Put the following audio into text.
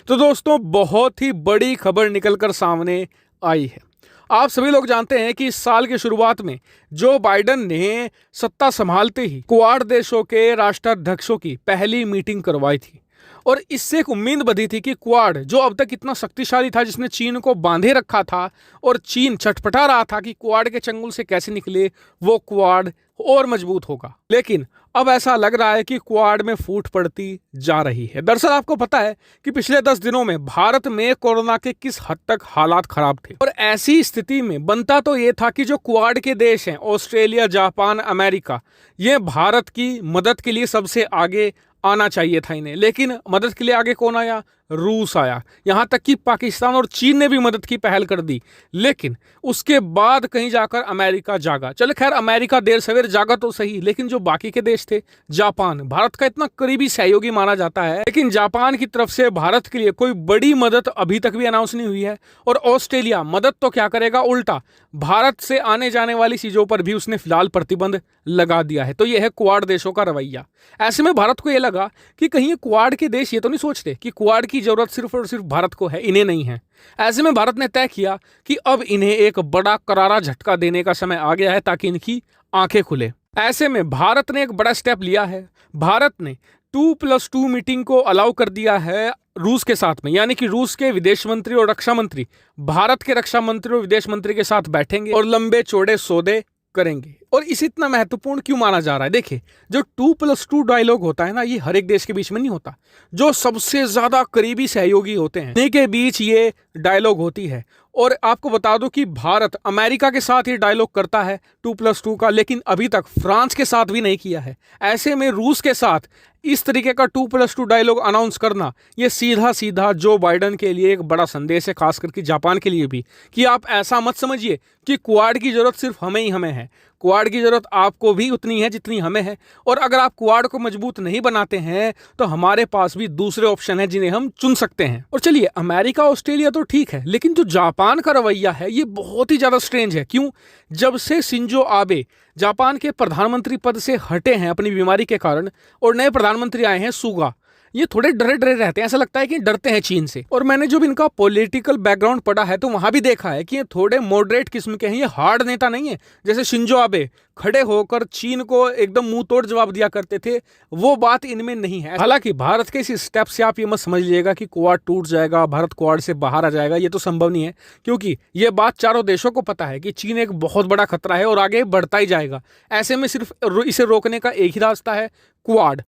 तो दोस्तों बहुत ही बड़ी खबर निकलकर सामने आई है। आप सभी लोग जानते हैं कि इस साल की शुरुआत में जो बाइडेन ने सत्ता संभालते ही क्वाड देशों के राष्ट्राध्यक्षों की पहली मीटिंग करवाई थी और इससे एक उम्मीद बंधी थी कि क्वाड जो अब तक इतना शक्तिशाली था, जिसने चीन को बांधे रखा था और चीन छटपटा रहा था कि क्वाड के चंगुल से कैसे निकले, वो क्वाड और मजबूत होगा। लेकिन अब ऐसा लग रहा है कि क्वाड में फूट पड़ती जा रही है। दरअसल आपको पता है कि पिछले 10 दिनों में भारत में कोरोना के किस हद तक हालात खराब थे और ऐसी स्थिति में बनता तो ये था कि जो क्वाड के देश हैं, ऑस्ट्रेलिया, जापान, अमेरिका, ये भारत की मदद के लिए सबसे आगे आना चाहिए था इन्हें। लेकिन मदद के लिए आगे कौन आया? रूस आया। यहां तक कि पाकिस्तान और चीन ने भी मदद की पहल कर दी। लेकिन उसके बाद कहीं जाकर अमेरिका जागा। चलो खैर, अमेरिका देर सवेर जागा तो सही, लेकिन जो बाकी के देश थे, जापान भारत का इतना करीबी सहयोगी माना जाता है, लेकिन जापान की तरफ से भारत के लिए कोई बड़ी मदद अभी तक भी अनाउंस नहीं हुई है। और ऑस्ट्रेलिया मदद तो क्या करेगा, उल्टा भारत से आने जाने वाली चीजों पर भी उसने फिलहाल प्रतिबंध लगा दिया है। तो यह है क्वाड देशों का रवैया। ऐसे में भारत को यह लगा कि कहीं ये क्वाड के देश ये तो नहीं सोचते कि क्वाड की जरूरत सिर्फ और सिर्फ भारत को है, इन्हें नहीं है। ऐसे में भारत ने तय किया कि अब इन्हें एक बड़ा करारा झटका देने का समय आ गया है ताकि इनकी आंखें खुले। ऐसे में भारत ने एक बड़ा स्टेप लिया है। भारत ने 2+2 मीटिंग को अलाउ कर दिया है रूस के साथ में, यानी कि रूस के विदेश मंत्री और रक्षा मंत्री भारत के रक्षा मंत्री और विदेश मंत्री के साथ बैठेंगे और लंबे चौड़े सौदे करेंगे। और इसे इतना महत्वपूर्ण क्यों माना जा रहा है? देखिए, जो 2+2 डायलॉग होता है ना, ये हर एक देश के बीच में नहीं होता। जो सबसे ज्यादा करीबी सहयोगी होते हैं उन्हीं के बीच ये डायलॉग होती है। और आपको बता दो कि भारत अमेरिका के साथ ये डायलॉग करता है 2+2 का, लेकिन अभी तक फ्रांस के साथ भी नहीं किया है। ऐसे में रूस के साथ इस तरीके का 2+2 डायलॉग अनाउंस करना, ये सीधा सीधा जो बाइडेन के लिए एक बड़ा संदेश है, खास करके जापान के लिए भी, कि आप ऐसा मत समझिए कि क्वाड की जरूरत सिर्फ हमें ही हमें है। क्वाड की जरूरत आपको भी उतनी है जितनी हमें है। और अगर आप क्वाड को मजबूत नहीं बनाते हैं तो हमारे पास भी दूसरे ऑप्शन है जिन्हें हम चुन सकते हैं। और चलिए, अमेरिका, ऑस्ट्रेलिया तो ठीक है, लेकिन जो जापान का रवैया है ये बहुत ही ज्यादा स्ट्रेंज है। क्यों? जब से शिंजो आबे जापान के प्रधानमंत्री पद से हटे हैं अपनी बीमारी के कारण और नए प्रधानमंत्री आए हैं सुगा, ये थोड़े डरे डरे रहते हैं। ऐसा लगता है कि डरते हैं चीन से। और मैंने जो भी इनका पॉलिटिकल बैकग्राउंड पढ़ा है तो वहां भी देखा है कि ये थोड़े मॉडरेट किस्म के हैं। ये हार्ड नेता नहीं है जैसे शिंजो आबे खड़े होकर चीन को एकदम मुंह तोड़ जवाब दिया करते थे, वो बात इनमें नहीं है। हालांकि भारत के इस स्टेप से आप ये मत समझ लीजिएगा कि क्वाड टूट जाएगा, भारत क्वाड से बाहर आ जाएगा, ये तो संभव नहीं है। क्योंकि ये बात चारों देशों को पता है कि चीन एक बहुत बड़ा खतरा है और आगे बढ़ता ही जाएगा। ऐसे में सिर्फ इसे रोकने का एक ही रास्ता है, क्वाड।